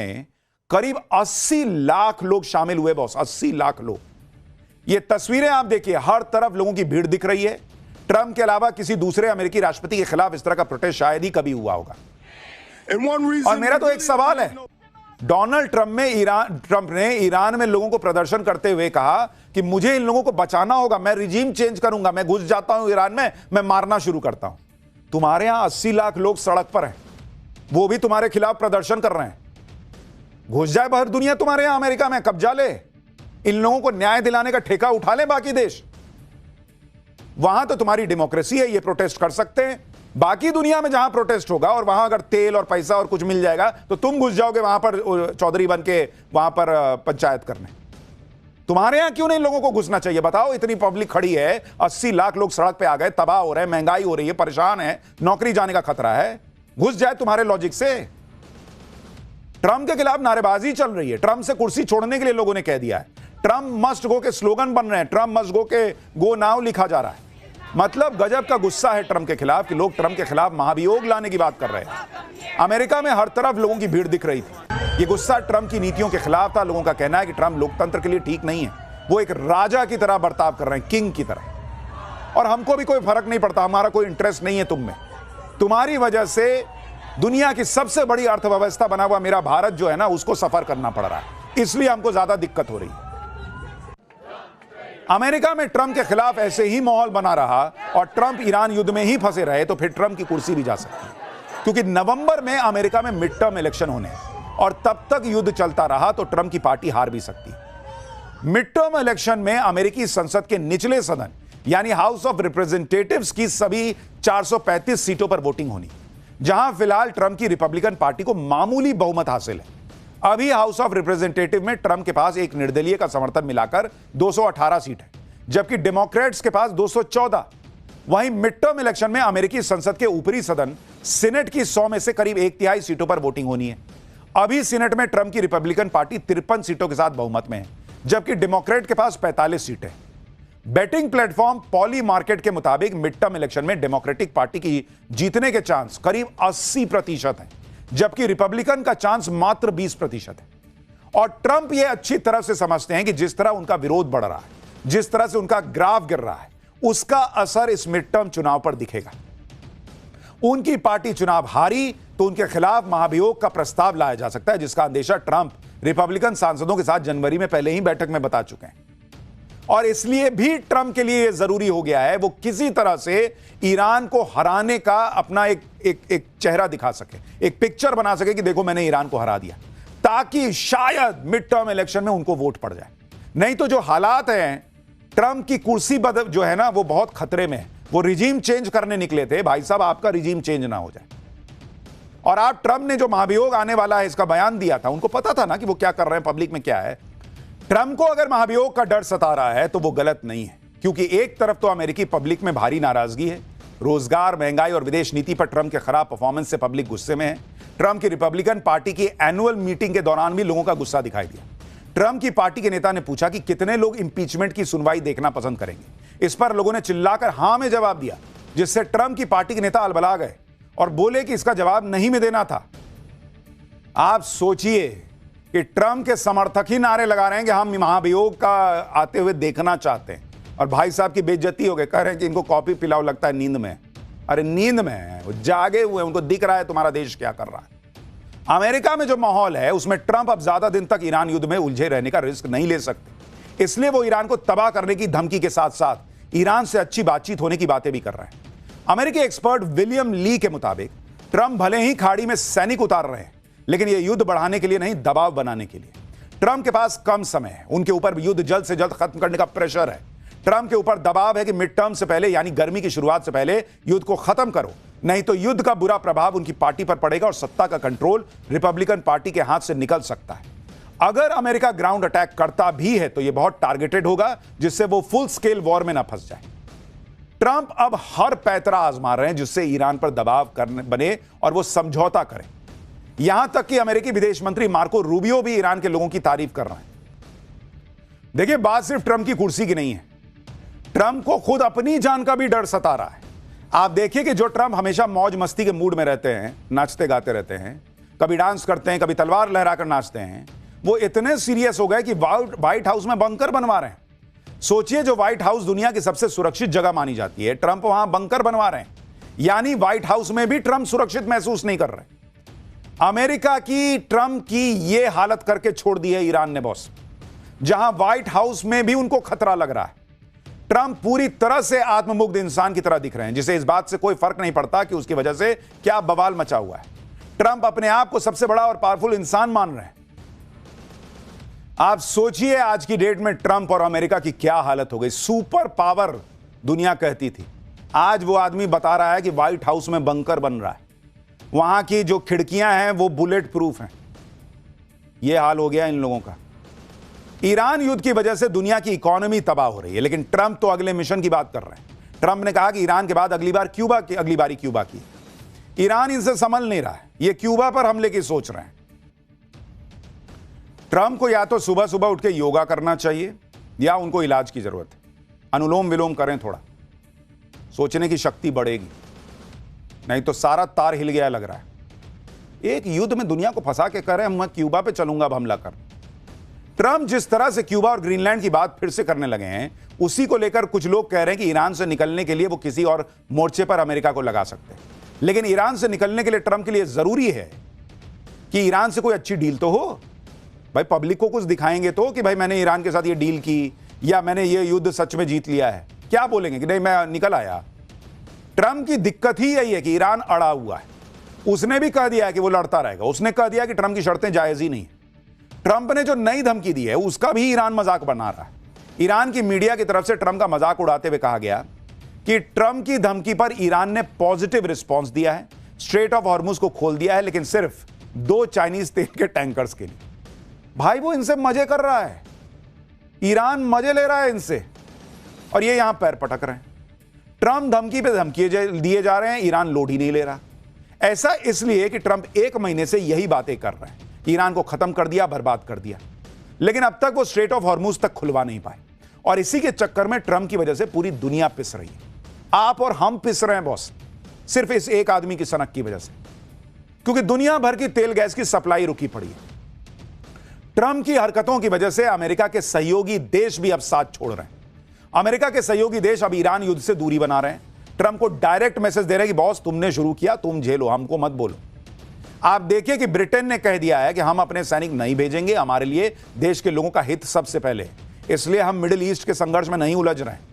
में करीब 80 लाख लोग शामिल हुए बॉस, 80 लाख लोग। ये तस्वीरें आप देखिए, हर तरफ लोगों की भीड़ दिख रही है। ट्रंप के अलावा किसी दूसरे अमेरिकी राष्ट्रपति के खिलाफ इस तरह का प्रोटेस्ट शायद ही कभी हुआ होगा। और मेरा तो एक सवाल है, डोनाल्ड ट्रंप ने ईरान में लोगों को प्रदर्शन करते हुए कहा कि मुझे इन लोगों को बचाना होगा, मैं रिजीम चेंज करूंगा, मैं घुस जाता हूं ईरान में, मैं मारना शुरू करता हूं। तुम्हारे यहां 80 लाख लोग सड़क पर हैं, वो भी तुम्हारे खिलाफ प्रदर्शन कर रहे हैं। घुस जाए बाहर दुनिया तुम्हारे यहां अमेरिका में, कब्जा ले, इन लोगों को न्याय दिलाने का ठेका उठा ले बाकी देश। वहां तो तुम्हारी डेमोक्रेसी है, ये प्रोटेस्ट कर सकते हैं। बाकी दुनिया में जहां प्रोटेस्ट होगा और वहां अगर तेल और पैसा और कुछ मिल जाएगा तो तुम घुस जाओगे वहां पर चौधरी बन के वहां पर पंचायत करने। तुम्हारे यहां क्यों नहीं लोगों को घुसना चाहिए बताओ? इतनी पब्लिक खड़ी है, 80 लाख लोग सड़क पे आ गए, तबाह हो रहे हैं, महंगाई हो रही है, परेशान है, नौकरी जाने का खतरा है, घुस जाए तुम्हारे लॉजिक से। ट्रंप के खिलाफ नारेबाजी चल रही है, ट्रंप से कुर्सी छोड़ने के लिए लोगों ने कह दिया है। ट्रंप मस्ट गो के स्लोगन बन रहे हैं, ट्रंप मस्ट गो के गो नाउ लिखा जा रहा है। मतलब गजब का गुस्सा है ट्रंप के खिलाफ कि लोग ट्रंप के खिलाफ महाभियोग लाने की बात कर रहे हैं। अमेरिका में हर तरफ लोगों की भीड़ दिख रही थी। ये गुस्सा ट्रंप की नीतियों के खिलाफ था। लोगों का कहना है कि ट्रंप लोकतंत्र के लिए ठीक नहीं है, वो एक राजा की तरह बर्ताव कर रहे हैं, किंग की तरह। और हमको भी कोई फर्क नहीं पड़ता, हमारा कोई इंटरेस्ट नहीं है तुम में। तुम्हारी वजह से दुनिया की सबसे बड़ी अर्थव्यवस्था बना हुआ मेरा भारत जो है ना, उसको सफर करना पड़ रहा है, इसलिए हमको ज्यादा दिक्कत हो रही है। अमेरिका में ट्रंप के खिलाफ ऐसे ही माहौल बना रहा और ट्रंप ईरान युद्ध में ही फंसे रहे तो फिर ट्रंप की कुर्सी भी जा सकती है, क्योंकि नवंबर में अमेरिका में मिड टर्म इलेक्शन होने हैं और तब तक युद्ध चलता रहा तो ट्रंप की पार्टी हार भी सकती है। मिड टर्म इलेक्शन में अमेरिकी संसद के निचले सदन यानी हाउस ऑफ रिप्रेजेंटेटिव्स की सभी 435 सीटों पर वोटिंग होनी, जहां फिलहाल ट्रंप की रिपब्लिकन पार्टी को मामूली बहुमत हासिल है। अभी हाउस ऑफ रिप्रेजेंटेटिव में ट्रंप के पास एक निर्दलीय का समर्थन मिलाकर 218 सीट है, जबकि डेमोक्रेट्स के पास 214। वहीं मिड टर्म इलेक्शन में अमेरिकी संसद के ऊपरी सदन सीनेट की 100 में से करीब 1/3 सीटों पर वोटिंग होनी है। अभी सीनेट में ट्रंप की रिपब्लिकन पार्टी 53 सीटों के साथ बहुमत में है, जबकि डेमोक्रेट के पास 45 सीटें। बैटिंग प्लेटफॉर्म पॉली मार्केट के मुताबिक मिड टर्म इलेक्शन में डेमोक्रेटिक पार्टी की जीतने के चांस करीब 80% हैं, जबकि रिपब्लिकन का चांस मात्र 20% है। और ट्रंप यह अच्छी तरह से समझते हैं कि जिस तरह उनका विरोध बढ़ रहा है, जिस तरह से उनका ग्राफ गिर रहा है, उसका असर इस मिड टर्म चुनाव पर दिखेगा। उनकी पार्टी चुनाव हारी तो उनके खिलाफ महाभियोग का प्रस्ताव लाया जा सकता है, जिसका अंदेशा ट्रंप रिपब्लिकन सांसदों के साथ जनवरी में पहले ही बैठक में बता चुके हैं। और इसलिए भी ट्रंप के लिए यह जरूरी हो गया है वो किसी तरह से ईरान को हराने का अपना एक चेहरा दिखा सके, एक पिक्चर बना सके कि देखो मैंने ईरान को हरा दिया, ताकि शायद मिड टर्म इलेक्शन में उनको वोट पड़ जाए। नहीं तो जो हालात हैं, ट्रंप की कुर्सी जो है ना, वो बहुत खतरे में है। वो रिजीम चेंज करने निकले थे, भाई साहब आपका रिजीम चेंज ना हो जाए। और आप ट्रंप ने जो महाभियोग आने वाला है इसका बयान दिया था, उनको पता था ना कि वो क्या कर रहे हैं, पब्लिक में क्या है। ट्रंप को अगर महाभियोग का डर सता रहा है तो वो गलत नहीं है, क्योंकि एक तरफ तो अमेरिकी पब्लिक में भारी नाराजगी है, रोजगार, महंगाई और विदेश नीति पर ट्रंप के खराब परफॉर्मेंस से पब्लिक गुस्से में है। ट्रंप की रिपब्लिकन पार्टी की एनुअल मीटिंग के दौरान भी लोगों का गुस्सा दिखाई दिया। ट्रंप की पार्टी के नेता ने पूछा कि कितने लोग इंपीचमेंट की सुनवाई देखना पसंद करेंगे। इस पर लोगों ने चिल्लाकर हां में जवाब दिया, जिससे ट्रंप की पार्टी के नेता अलबला गए और बोले कि इसका जवाब नहीं में देना था। आप सोचिए कि ट्रंप के समर्थक ही नारे लगा रहे हैं कि हम महाभियोग का आते हुए देखना चाहते हैं, और भाई साहब की बेइज्जती हो गई, कह रहे हैं कि इनको कॉफी पिलाओ, लगता है नींद में। अरे नींद में है, वो जागे हुए, उनको दिख रहा है तुम्हारा देश क्या कर रहा है। अमेरिका में जो माहौल है उसमें ट्रंप अब ज्यादा दिन तक ईरान युद्ध में उलझे रहने का रिस्क नहीं ले सकते, इसलिए वो ईरान को तबाह करने की धमकी के साथ साथ ईरान से अच्छी बातचीत होने की बातें भी कर रहे हैं। अमेरिकी एक्सपर्ट विलियम ली के मुताबिक ट्रंप भले ही खाड़ी में सैनिक उतार रहे हैं, लेकिन यह युद्ध बढ़ाने के लिए नहीं, दबाव बनाने के लिए। ट्रंप के पास कम समय है, उनके ऊपर युद्ध जल्द से जल्द खत्म करने का प्रेशर है। ट्रंप के ऊपर दबाव है कि मिड टर्म से पहले यानी गर्मी की शुरुआत से पहले युद्ध को खत्म करो, नहीं तो युद्ध का बुरा प्रभाव उनकी पार्टी पर पड़ेगा और सत्ता का कंट्रोल रिपब्लिकन पार्टी के हाथ से निकल सकता है। अगर अमेरिका ग्राउंड अटैक करता भी है तो यह बहुत टारगेटेड होगा, जिससे वो फुल स्केल वॉर में ना फंस जाए। ट्रंप अब हर पैतरा आजमा रहे हैं जिससे ईरान पर दबाव करने बने और वो समझौता करें। यहां तक कि अमेरिकी विदेश मंत्री मार्को रूबियो भी ईरान के लोगों की तारीफ कर रहे हैं। देखिए, बात सिर्फ ट्रंप की कुर्सी की नहीं है, ट्रंप को खुद अपनी जान का भी डर सता रहा है। आप देखिए कि जो ट्रंप हमेशा मौज मस्ती के मूड में रहते हैं, नाचते गाते रहते हैं, कभी डांस करते हैं, कभी तलवार लहराकर नाचते हैं, वो इतने सीरियस हो गए कि व्हाइट हाउस में बंकर बनवा रहे हैं। सोचिए, जो व्हाइट हाउस दुनिया की सबसे सुरक्षित जगह मानी जाती है, ट्रंप वहां बंकर बनवा रहे हैं। यानी व्हाइट हाउस में भी ट्रंप सुरक्षित महसूस नहीं कर रहे। अमेरिका की ट्रंप की यह हालत करके छोड़ दी है ईरान ने बॉस, जहां व्हाइट हाउस में भी उनको खतरा लग रहा है। ट्रंप पूरी तरह से आत्ममुग्ध इंसान की तरह दिख रहे हैं, जिसे इस बात से कोई फर्क नहीं पड़ता कि उसकी वजह से क्या बवाल मचा हुआ है। ट्रंप अपने आप को सबसे बड़ा और पावरफुल इंसान मान रहे हैं। आप सोचिए आज की डेट में ट्रंप और अमेरिका की क्या हालत हो गई। सुपर पावर दुनिया कहती थी, आज वो आदमी बता रहा है कि व्हाइट हाउस में बंकर बन रहा है, वहां की जो खिड़कियां हैं वो बुलेट प्रूफ हैं। यह हाल हो गया इन लोगों का। ईरान युद्ध की वजह से दुनिया की इकोनॉमी तबाह हो रही है, लेकिन ट्रंप तो अगले मिशन की बात कर रहे हैं। ट्रंप ने कहा कि ईरान के बाद अगली बारी क्यूबा की। ईरान इनसे संभल नहीं रहा है, ये क्यूबा पर हमले की सोच रहे हैं। ट्रंप को या तो सुबह सुबह उठ के योगा करना चाहिए या उनको इलाज की जरूरत है। अनुलोम विलोम करें, थोड़ा सोचने की शक्ति बढ़ेगी, नहीं तो सारा तार हिल गया लग रहा है। एक युद्ध में दुनिया को फंसा के कह रहे हैं मैं क्यूबा पे चलूंगा अब हमला कर। ट्रंप जिस तरह से क्यूबा और ग्रीनलैंड की बात फिर से करने लगे हैं, उसी को लेकर कुछ लोग कह रहे हैं कि ईरान से निकलने के लिए वो किसी और मोर्चे पर अमेरिका को लगा सकते हैं। लेकिन ईरान से निकलने के लिए ट्रंप के लिए जरूरी है कि ईरान से कोई अच्छी डील तो हो। भाई पब्लिक को कुछ दिखाएंगे तो कि भाई मैंने ईरान के साथ ये डील की या मैंने ये युद्ध सच में जीत लिया है। क्या बोलेंगे कि नहीं मैं निकल आया। ट्रंप की दिक्कत ही यही है कि ईरान अड़ा हुआ है। उसने भी कह दिया है कि वो लड़ता रहेगा। उसने कह दिया कि ट्रंप की शर्तें जायज ही नहीं है। ट्रंप ने जो नई धमकी दी है उसका भी ईरान मजाक बना रहा है। ईरान की मीडिया की तरफ से ट्रंप का मजाक उड़ाते हुए कहा गया कि ट्रंप की धमकी पर ईरान ने पॉजिटिव रिस्पॉन्स दिया है, स्ट्रेट ऑफ हॉर्मुज को खोल दिया है, लेकिन सिर्फ 2 चाइनीज तेल के टैंकर्स के लिए। भाई वो इनसे मजे कर रहा है, ईरान मजे ले रहा है इनसे, और ये यहां पैर पटक रहे हैं। ट्रंप धमकी पे धमकी दिए जा रहे हैं, ईरान लोड ही नहीं ले रहा। ऐसा इसलिए कि ट्रंप 1 महीने से यही बातें कर रहे हैं, ईरान को खत्म कर दिया, बर्बाद कर दिया, लेकिन अब तक वो स्ट्रेट ऑफ हॉर्मुज तक खुलवा नहीं पाए। और इसी के चक्कर में ट्रंप की वजह से पूरी दुनिया पिस रही है। आप और हम पिस रहे हैं बॉस, सिर्फ इस एक आदमी की सनक की वजह से, क्योंकि दुनिया भर की तेल गैस की सप्लाई रुकी पड़ी है। ट्रंप की हरकतों की वजह से अमेरिका के सहयोगी देश भी अब साथ छोड़ रहे हैं। अमेरिका के सहयोगी देश अब ईरान युद्ध से दूरी बना रहे हैं। ट्रंप को डायरेक्ट मैसेज दे रहे हैं कि बॉस तुमने शुरू किया, तुम झेलो, हमको मत बोलो। आप देखिए कि ब्रिटेन ने कह दिया है कि हम अपने सैनिक नहीं भेजेंगे, हमारे लिए देश के लोगों का हित सबसे पहले, इसलिए हम मिडिल ईस्ट के संघर्ष में नहीं उलझ रहे हैं।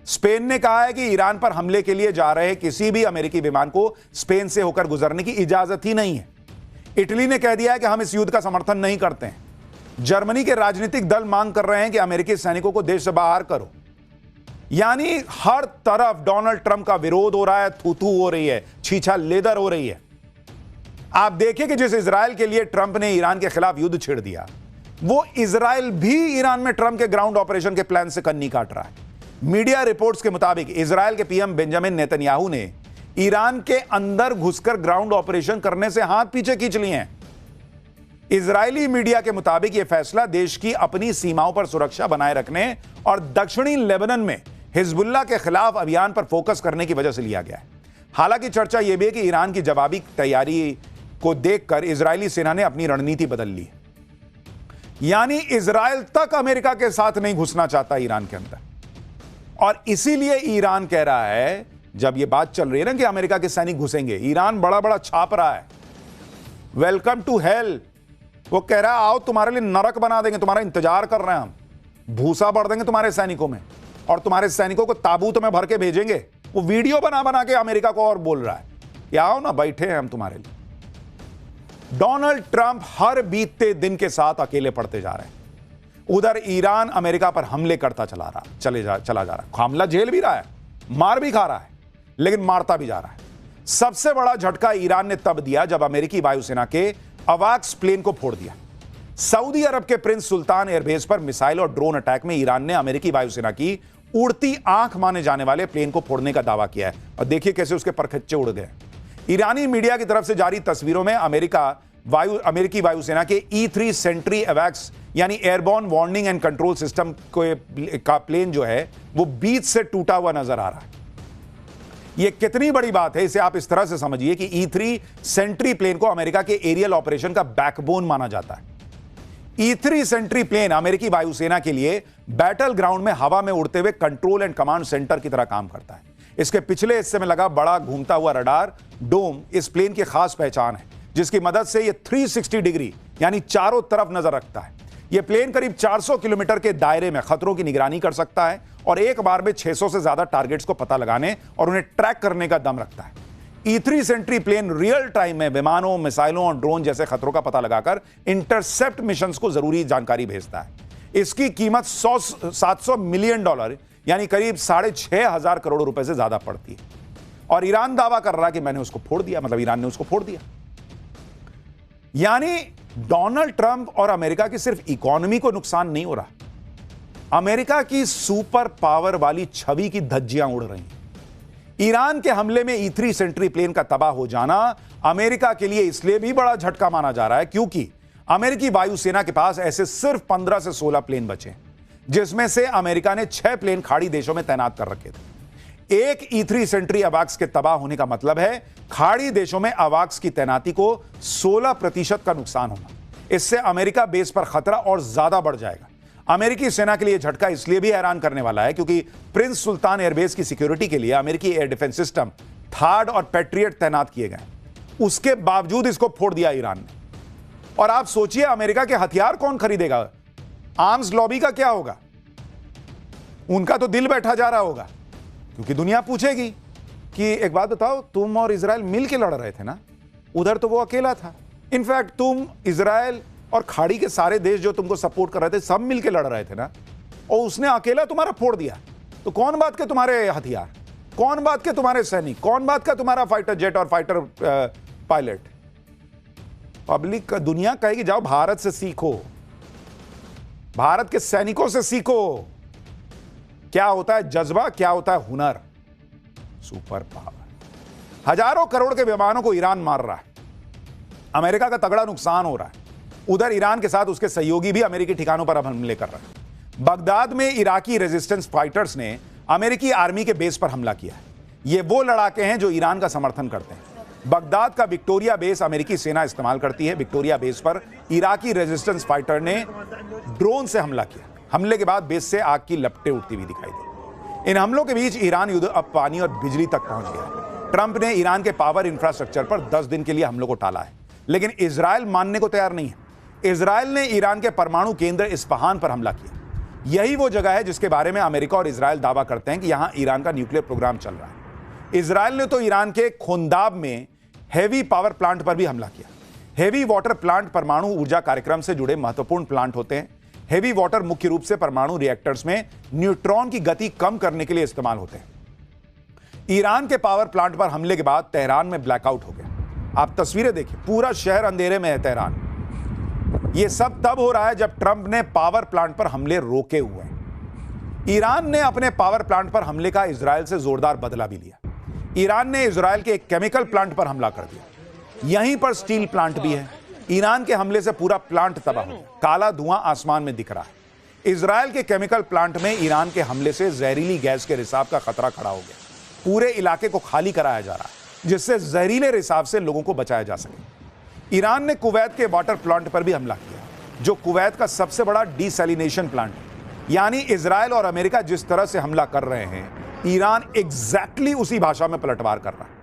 स्पेन ने कहा है कि ईरान पर हमले के लिए जा रहे किसी भी अमेरिकी विमान को स्पेन से होकर गुजरने की इजाजत ही नहीं है। इटली ने कह दिया है कि हम इस युद्ध का समर्थन नहीं करते हैं। जर्मनी के राजनीतिक दल मांग कर रहे हैं कि अमेरिकी सैनिकों को देश से बाहर करो। यानी हर तरफ डोनाल्ड ट्रंप का विरोध हो रहा है, थू-थू हो रही है, छीछा लेदर हो रही है। आप देखिए कि जिस इजराइल के लिए ट्रंप ने ईरान के खिलाफ युद्ध छेड़ दिया, वो इजराइल भी ईरान में ट्रंप के ग्राउंड ऑपरेशन के प्लान से कन्नी काट रहा है। मीडिया रिपोर्ट्स के मुताबिक इजराइल के पीएम बेंजामिन नेतन्याहू ने ईरान के अंदर घुसकर ग्राउंड ऑपरेशन करने से हाथ पीछे खींच लिए हैं। इजरायली मीडिया के मुताबिक यह फैसला देश की अपनी सीमाओं पर सुरक्षा बनाए रखने और दक्षिणी लेबनान में हिजबुल्लाह के खिलाफ अभियान पर फोकस करने की वजह से लिया गया है। हालांकि चर्चा यह भी है कि ईरान की जवाबी तैयारी को देखकर इजरायली सेना ने अपनी रणनीति बदल ली। यानी इजराइल तक अमेरिका के साथ नहीं घुसना चाहता ईरान के अंदर, और इसीलिए ईरान कह रहा है, जब यह बात चल रही है ना कि अमेरिका के सैनिक घुसेंगे, ईरान बड़ा बड़ा छाप रहा है, वेलकम टू हेल। वो कह रहा है आओ तुम्हारे लिए नरक बना देंगे, तुम्हारा इंतजार कर रहे हैं हम, भूसा भर देंगे तुम्हारे सैनिकों में और तुम्हारे सैनिकों को ताबूत में भर के भेजेंगे। वो वीडियो बना बना के अमेरिका को और बोल रहा है कि आओ ना, बैठे हैं हम तुम्हारे लिए। डोनाल्ड ट्रंप हर बीतते दिन के साथ अकेले पड़ते जा रहे हैं। उधर ईरान अमेरिका पर हमले करता चला जा रहा है, हमला झेल भी रहा है, मार भी खा रहा है, लेकिन मारता भी जा रहा है। सबसे बड़ा झटका ईरान ने तब दिया जब अमेरिकी वायुसेना के अवाक्स प्लेन को फोड़ दिया। सऊदी अरब के प्रिंस सुल्तान एयरबेस पर मिसाइल और ड्रोन अटैक में ईरान ने अमेरिकी वायुसेना की उड़ती आंख माने जाने वाले प्लेन को फोड़ने का दावा किया है, और देखिए कैसे उसके परखच्चे उड़ गए। ईरानी मीडिया की तरफ से जारी तस्वीरों में अमेरिकी वायुसेना के E-3 सेंट्री अवैक्स यानी airborne warning and control system का प्लेन जो है वो बीच से टूटा हुआ नजर आ रहा है। यह कितनी बड़ी बात है, इसे आप इस तरह से समझिए कि E3 सेंट्री प्लेन को अमेरिका के एरियल ऑपरेशन का बैकबोन माना जाता है। E3 सेंट्री प्लेन अमेरिकी वायुसेना के लिए बैटल ग्राउंड में हवा में उड़ते हुए कंट्रोल एंड कमांड सेंटर की तरह काम करता है। इसके पिछले हिस्से में लगा बड़ा घूमता हुआ रडार डोम इस प्लेन की खास पहचान है, जिसकी मदद से यह 360 डिग्री यानी चारों तरफ नजर रखता है। यह प्लेन करीब 400 किलोमीटर के दायरे में खतरों की निगरानी कर सकता है और एक बार में 600 से ज्यादा टारगेट्स को पता लगाने और उन्हें ट्रैक करने का दम रखता है। E3 Sentry plane real time में विमानों, मिसाइलों और ड्रोन जैसे खतरों का पता लगाकर इंटरसेप्ट मिशंस को जरूरी जानकारी भेजता है। इसकी कीमत $700 मिलियन यानी करीब 6,500 करोड़ रुपए से ज्यादा पड़ती है। और ईरान दावा कर रहा है कि मैंने उसको फोड़ दिया, मतलब ईरान ने उसको फोड़ दिया। यानी डोनाल्ड ट्रंप और अमेरिका की सिर्फ इकोनॉमी को नुकसान नहीं हो रहा, अमेरिका की सुपर पावर वाली छवि की धज्जियां उड़ रही हैं। ईरान के हमले में E3 सेंट्री प्लेन का तबाह हो जाना अमेरिका के लिए इसलिए भी बड़ा झटका माना जा रहा है क्योंकि अमेरिकी वायुसेना के पास ऐसे सिर्फ 15 से 16 प्लेन बचे, जिसमें से अमेरिका ने 6 प्लेन खाड़ी देशों में तैनात कर रखे थे। एक E3 सेंट्री अवाक्स के तबाह होने का मतलब है खाड़ी देशों में अवाक्स की तैनाती को 16% का नुकसान होना। इससे अमेरिका बेस पर खतरा और ज्यादा बढ़ जाएगा। अमेरिकी सेना के लिए झटका इसलिए भी हैरान करने वाला है क्योंकि प्रिंस सुल्तान एयरबेस की सिक्योरिटी के लिए अमेरिकी एयर डिफेंस सिस्टम थार्ड और पैट्रियट तैनात किए गए। उसके बावजूद इसको फोड़ दिया ईरान ने। और आप सोचिए अमेरिका के हथियार कौन खरीदेगा? आर्म्स लॉबी का क्या होगा? उनका तो दिल बैठा जा रहा होगा क्योंकि दुनिया पूछेगी कि एक बात बताओ, तुम और इजराइल मिल के लड़ रहे थे ना, उधर तो वो अकेला था। इनफैक्ट तुम, इजराइल और खाड़ी के सारे देश जो तुमको सपोर्ट कर रहे थे सब मिलके लड़ रहे थे ना, और उसने अकेला तुम्हारा फोड़ दिया। तो कौन बात के तुम्हारे हथियार, कौन बात के तुम्हारे सैनिक, कौन बात का तुम्हारा फाइटर जेट और फाइटर पायलट? पब्लिक का दुनिया कहेगी जाओ भारत से सीखो, भारत के सैनिकों से सीखो क्या होता है जज्बा, क्या होता है हुनर, सुपर पावर। हजारों करोड़ के विमानों को ईरान मार रहा है, अमेरिका का तगड़ा नुकसान हो रहा है। उधर ईरान के साथ उसके सहयोगी भी अमेरिकी ठिकानों पर अब हमले कर रहे हैं। बगदाद में इराकी रेजिस्टेंस फाइटर्स ने अमेरिकी आर्मी के बेस पर हमला किया है। ये वो लड़ाके हैं जो ईरान का समर्थन करते हैं। बगदाद का विक्टोरिया बेस अमेरिकी सेना इस्तेमाल करती है। विक्टोरिया बेस पर इराकी रेजिस्टेंस फाइटर ने ड्रोन से हमला किया। हमले के बाद बेस से आग की लपटें उठती हुई दिखाई दी। इन हमलों के बीच ईरान युद्ध अब पानी और बिजली तक पहुंच गया है। ट्रंप ने ईरान के पावर इंफ्रास्ट्रक्चर पर 10 दिन के लिए हमलों को टाला है, लेकिन इजराइल मानने को तैयार नहीं है। इजराइल ने ईरान के परमाणु केंद्र इस्फहान पर हमला किया। यही वो जगह है जिसके बारे में अमेरिका और इजराइल दावा करते हैं कि यहां ईरान का न्यूक्लियर प्रोग्राम चल रहा है। इजराइल ने तो ईरान के खोंदाब में हेवी पावर प्लांट पर भी हमला किया। हेवी वाटर प्लांट परमाणु ऊर्जा कार्यक्रम से जुड़े महत्वपूर्ण प्लांट होते हैं। हेवी वाटर मुख्य रूप से परमाणु रिएक्टर्स में न्यूट्रॉन की गति कम करने के लिए इस्तेमाल होते हैं। ईरान के पावर प्लांट पर हमले के बाद तेहरान में ब्लैकआउट हो गया। आप तस्वीरें देखिए, पूरा शहर अंधेरे में है तेहरान। यह सब तब हो रहा है जब ट्रंप ने पावर प्लांट पर हमले रोके हुए हैं। ईरान ने अपने पावर प्लांट पर हमले का इजराइल से जोरदार बदला भी लिया। ईरान ने इजराइल के एक केमिकल प्लांट पर हमला कर दिया। यहीं पर स्टील प्लांट भी है। ईरान के हमले से पूरा प्लांट तबाह हो गया। काला धुआं आसमान में दिख रहा है। इजराइल के केमिकल प्लांट में ईरान के हमले से जहरीली गैस के रिसाव का खतरा खड़ा हो गया। पूरे इलाके को खाली कराया जा रहा है जिससे जहरीले रिसाव से लोगों को बचाया जा सके। ईरान ने कुवैत के वाटर प्लांट पर भी हमला किया, जो कुवैत का सबसे बड़ा डिसैलिनेशन प्लांट है। यानी इजराइल और अमेरिका जिस तरह से हमला कर रहे हैं, ईरान एग्जैक्टली उसी भाषा में पलटवार कर रहा है।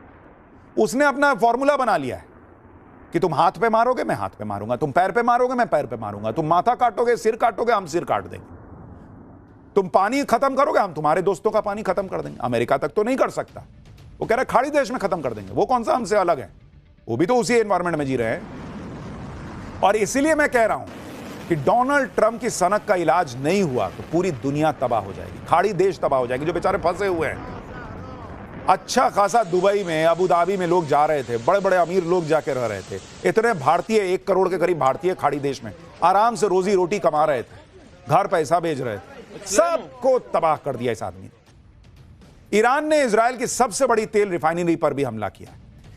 उसने अपना फॉर्मूला बना लिया है कि तुम हाथ पे मारोगे, मैं हाथ पे मारूंगा, तुम पैर पे मारोगे, मैं पैर पे मारूंगा, तुम माथा काटोगे, सिर काटोगे, हम सिर काट देंगे, तुम पानी खत्म करोगे, हम तुम्हारे दोस्तों का पानी खत्म कर देंगे। अमेरिका तक तो नहीं कर सकता, वो कह रहा है खाड़ी देश में खत्म कर देंगे। वो कौन सा हमसे अलग है, वो भी तो उसी एनवायरमेंट में जी रहे हैं। और इसीलिए मैं कह रहा हूं कि डोनाल्ड ट्रंप की सनक का इलाज नहीं हुआ तो पूरी दुनिया तबाह हो जाएगी, खाड़ी देश तबाह हो जाएगी जो बेचारे फंसे हुए हैं। अच्छा खासा दुबई में, अबू धाबी में लोग जा रहे थे, बड़े बड़े अमीर लोग जाके रह रहे थे। इतने भारतीय, 1 करोड़ के करीब भारतीय खाड़ी देश में आराम से रोजी रोटी कमा रहे थे, घर पैसा भेज रहे थे। सबको तबाह कर दिया इस आदमी ने। ईरान ने इजराइल की सबसे बड़ी तेल रिफाइनरी पर भी हमला किया।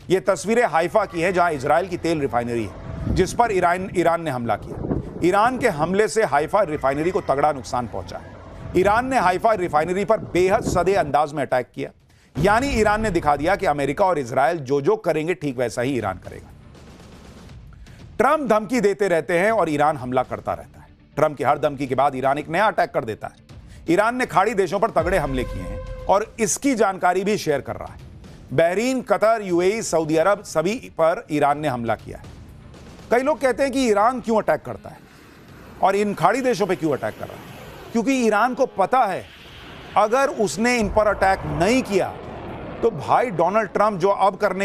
यह तस्वीरें हाइफा की हैं जहां इजराइल की तेल रिफाइनरी है जिस पर ईरान ने हमला किया। ईरान के हमले से हाइफा रिफाइनरी को तगड़ा नुकसान पहुंचा है। ईरान ने हाइफा रिफाइनरी पर बेहद सधे अंदाज में अटैक किया। यानी ईरान ने दिखा दिया कि अमेरिका और इजराइल जो जो करेंगे ठीक वैसा ही ईरान करेगा। ट्रंप धमकी देते रहते हैं और ईरान हमला करता रहता है। ट्रंप की हर धमकी के बाद ईरान एक नया अटैक कर देता है। ईरान ने खाड़ी देशों पर तगड़े हमले किए हैं और इसकी जानकारी भी शेयर कर रहा है। बहरीन, कतर, यूएई, सऊदी अरब सभी पर ईरान ने हमला किया है। कई लोग कहते हैं कि ईरान क्यों अटैक करता है और इन खाड़ी देशों पर क्यों अटैक कर रहा है, क्योंकि ईरान को पता है अगर उसने इन पर अटैक नहीं किया तो भाई डोनाल्ड ट्रंप जो अब करने